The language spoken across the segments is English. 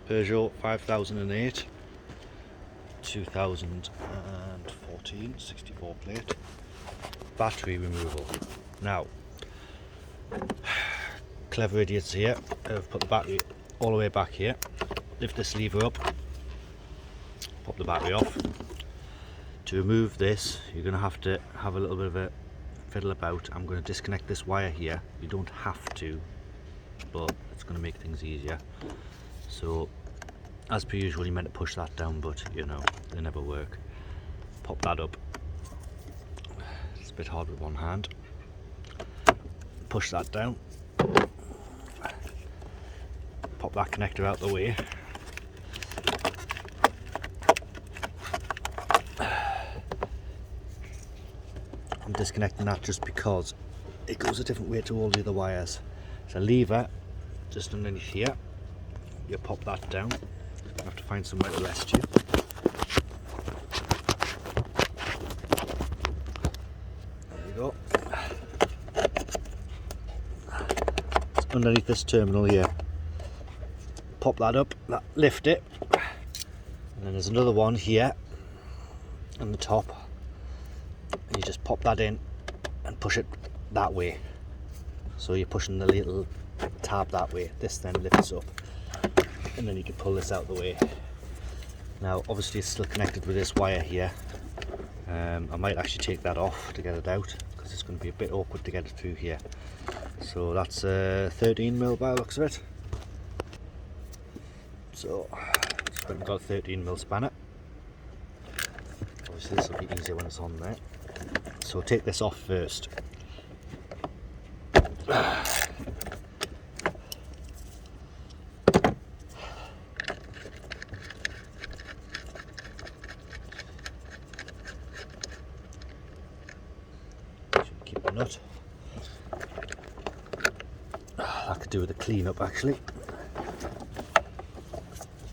Peugeot 5008 2014 64 plate, battery removal. Now, clever idiots here have put the battery all the way back here. Lift this lever up, pop the battery off. To remove this, you're going to have a little bit of a fiddle about. I'm going to disconnect this wire here. You don't have to, but it's going to make things easier. So as per usual, you're meant to push that down, but you know, they never work. Pop that up. It's a bit hard with one hand. Push that down. Pop that connector out the way. I'm disconnecting that just because it goes a different way to all the other wires. It's a lever just underneath here. You pop that down. You have to find somewhere to rest you. There we go. It's underneath this terminal here. Pop that up, lift it, and then there's another one here on the top. And you just pop that in and push it that way. So you're pushing the little tab that way. This then lifts up, and then you can pull this out the way. Now obviously it's still connected with this wire here. I might actually take that off to get it out, because it's going to be a bit awkward to get it through here. So that's 13mm by the looks of it. So just went and got a 13mm spanner. Obviously this will be easier when it's on there. So take this off first. Keep the nut. That could do with a clean up actually.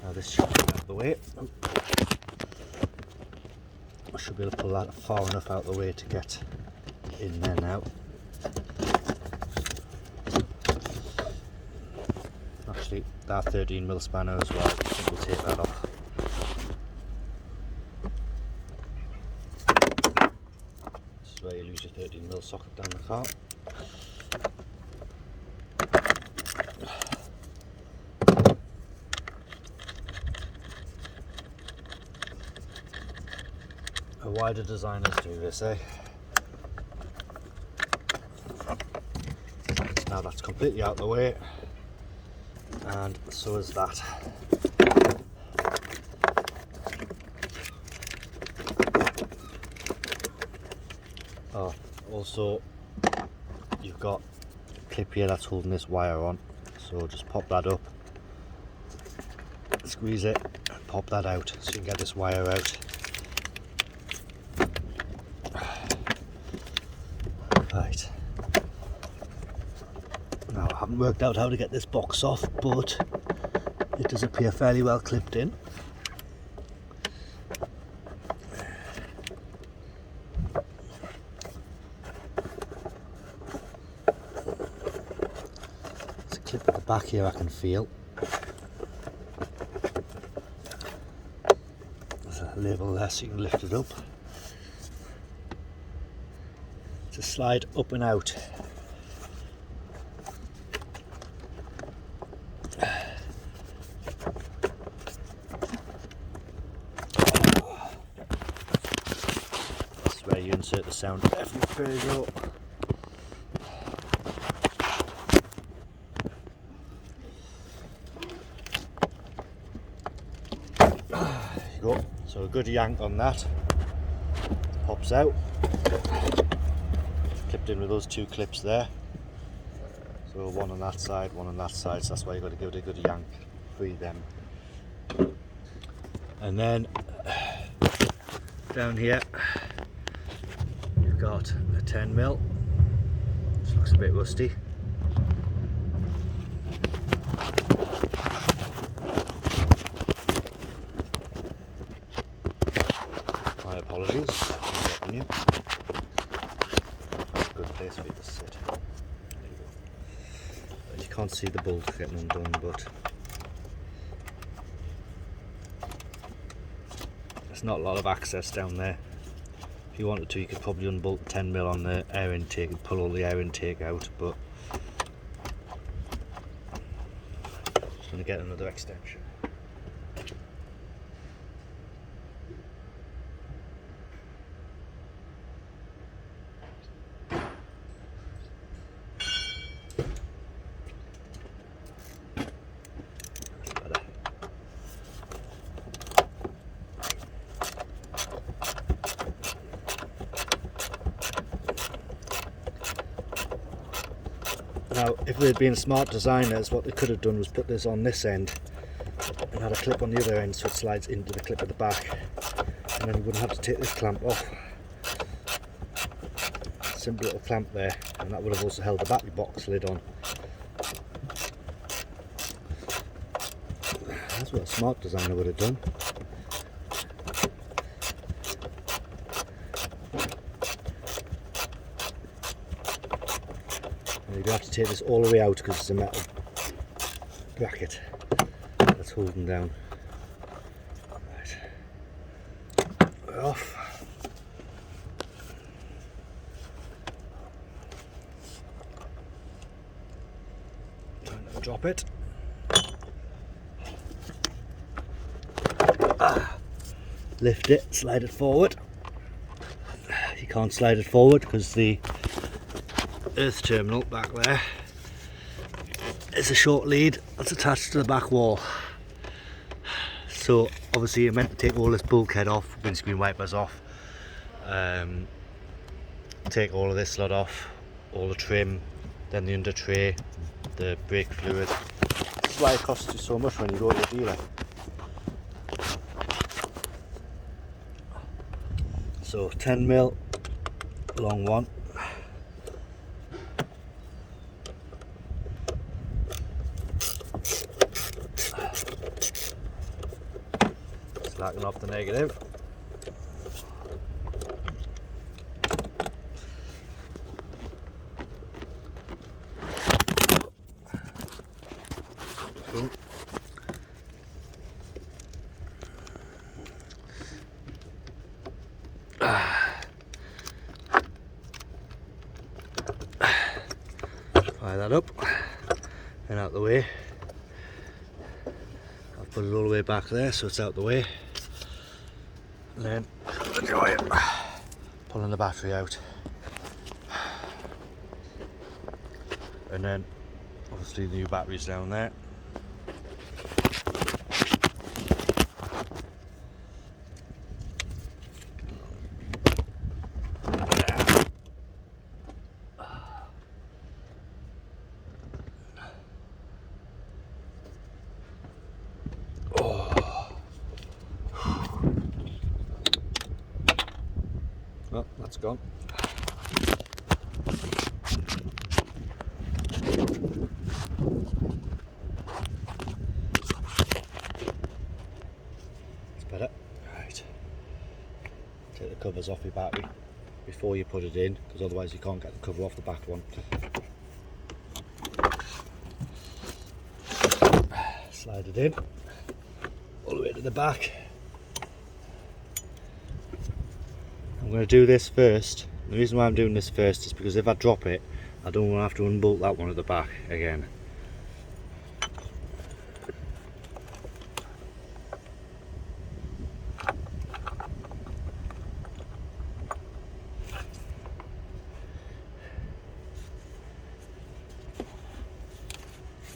Now this should come out of the way. I should be able to pull that far enough out of the way to get in there now. Actually, that 13mm spanner as well, we'll take that off. This is where you lose your 13mm socket down the car. Why do designers do this, eh? Now that's completely out of the way, and so is that. Oh, also you've got a clip here that's holding this wire on, so just pop that up, squeeze it, and pop that out so you can get this wire out. Right, now I haven't worked out how to get this box off, but it does appear fairly well clipped in. There's a clip at the back here I can feel. There's a label there so you can lift it up. To slide up and out. This is where you insert the sound from the Peugeot. There you go. So a good yank on that. Pops out. Clipped in with those two clips there, so one on that side, one on that side, so that's why you've got to give it a good yank, free them. And then down here you've got a 10mm, which looks a bit rusty. My apologies. Good place for you to sit. There you go. You can't see the bolt getting undone, but there's not a lot of access down there. If you wanted to, you could probably unbolt 10mm on the air intake and pull all the air intake out, but just going to get another extension. Now, if they'd been smart designers, what they could have done was put this on this end and had a clip on the other end so it slides into the clip at the back, and then you wouldn't have to take this clamp off. Simple little clamp there, and that would have also held the battery box lid on. That's what a smart designer would have done. You're going to have to take this all the way out because it's a metal bracket that's holding down. Right. We're off. Drop it. Lift it, slide it forward. You can't slide it forward because the earth terminal back there is a short lead that's attached to the back wall. So obviously you're meant to take all this bulkhead off, windscreen wipers off, take all of this lot off, all the trim, then the under tray, the brake fluid. This is why it costs you so much when you go to the dealer. So 10mm long one. Slacking off the negative. Cool. Fire that up and out the way. I've put it all the way back there so it's out the way. And then enjoy it. Pulling the battery out. And then obviously the new batteries down there. Well, that's gone. That's better. Right. Take the covers off your battery before you put it in, because otherwise you can't get the cover off the back one. Slide it in all the way to the back. I'm going to do this first. The reason why I'm doing this first is because if I drop it, I don't want to have to unbolt that one at the back again.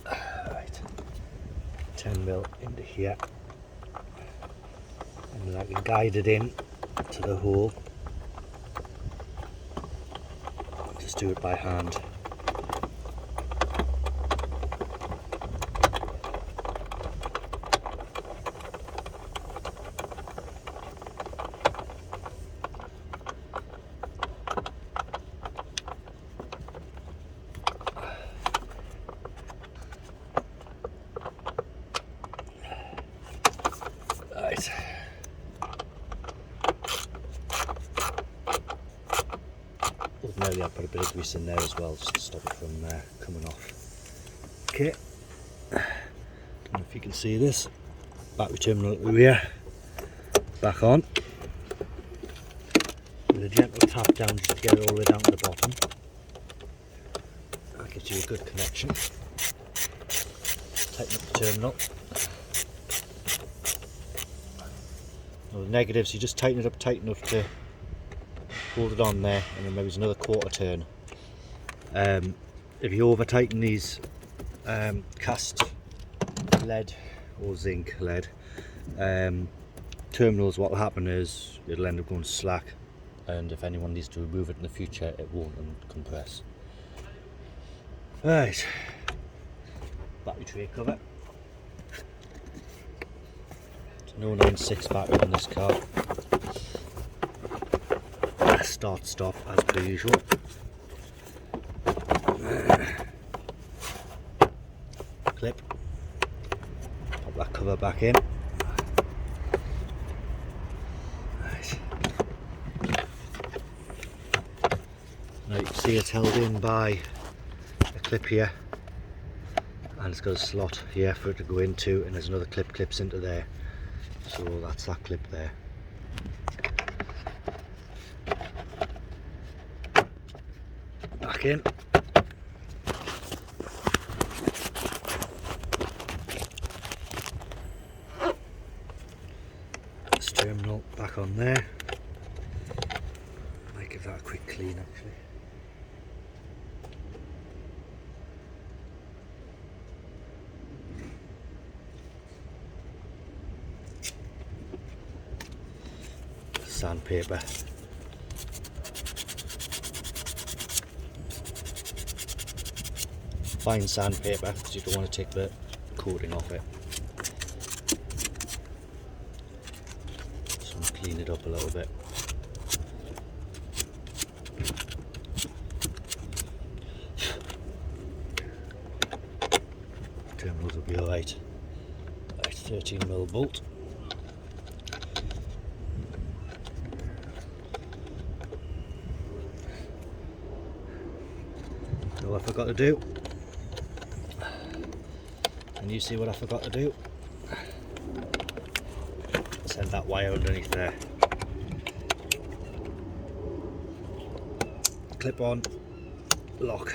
Right, 10mm into here, and then I can guide it in to the hole. Just do it by hand. Right. Ordinarily I'll put a bit of grease in there as well just to stop it from coming off. Okay, I don't know if you can see this battery terminal at the rear. back on with a gentle tap down just to get it all the way down to the bottom. That gives you a good connection. Tighten up the terminal. Now the negatives, you just tighten it up tight enough to hold it on there, and then maybe it's another quarter turn. If you over tighten these cast lead or zinc lead terminals, what will happen is it'll end up going slack, and if anyone needs to remove it in the future, it won't compress. Right, battery tray cover. It's no 96 battery on this car. Start stop as per usual. Clip. Pop that cover back in. Right. Now you can see it's held in by a clip here, and it's got a slot here for it to go into, and there's another clip clips into there. So that's that clip there. Back in. This terminal back on there. Might give that a quick clean actually. Sandpaper. Fine sandpaper, because you don't want to take the coating off it. So I'm clean it up a little bit. Terminals will be alright. Right, 13mm bolt. So what I forgot to do, and you see what I forgot to do, send that wire underneath there. Clip on, lock.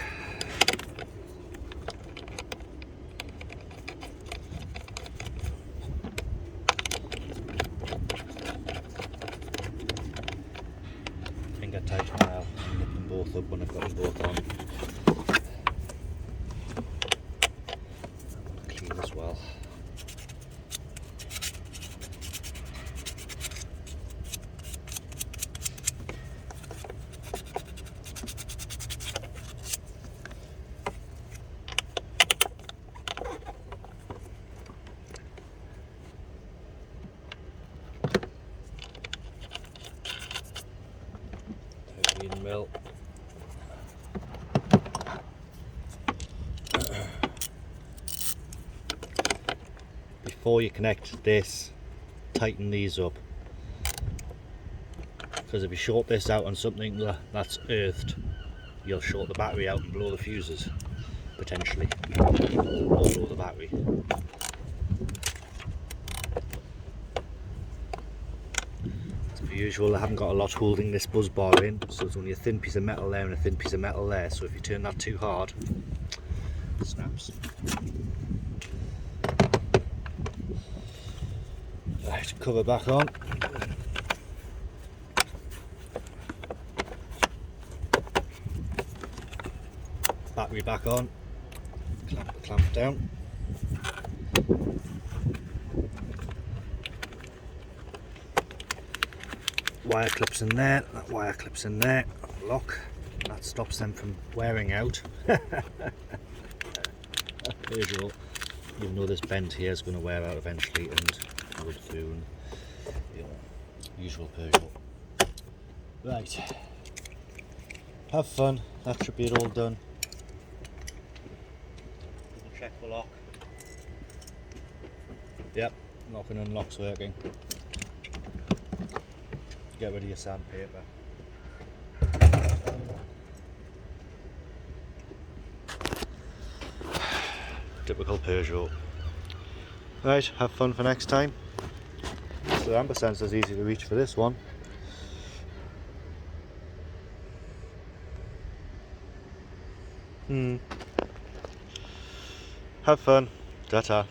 Finger tight now, and nip them both up when I've got them both on. Clean as well. Mil. Before you connect this, tighten these up, because if you short this out on something that's earthed, you'll short the battery out and blow the fuses potentially, or blow the battery. As usual, I haven't got a lot holding this buzz bar in, so it's only a thin piece of metal there and a thin piece of metal there, so if you turn that too hard, it snaps. Right, cover back on. Battery back on. Clamp down. Wire clips in there, that wire clips in there, lock, that stops them from wearing out. Peugeot, even though this bend here is going to wear out eventually and wood through, and you know, usual Peugeot. Right, have fun, that should be it all done. Double check the lock. Yep, lock and unlock's working. Get rid of your sandpaper. Typical Peugeot. Right, have fun for next time. the amper sensor's easy to reach for this one. Have fun. Ta-ta.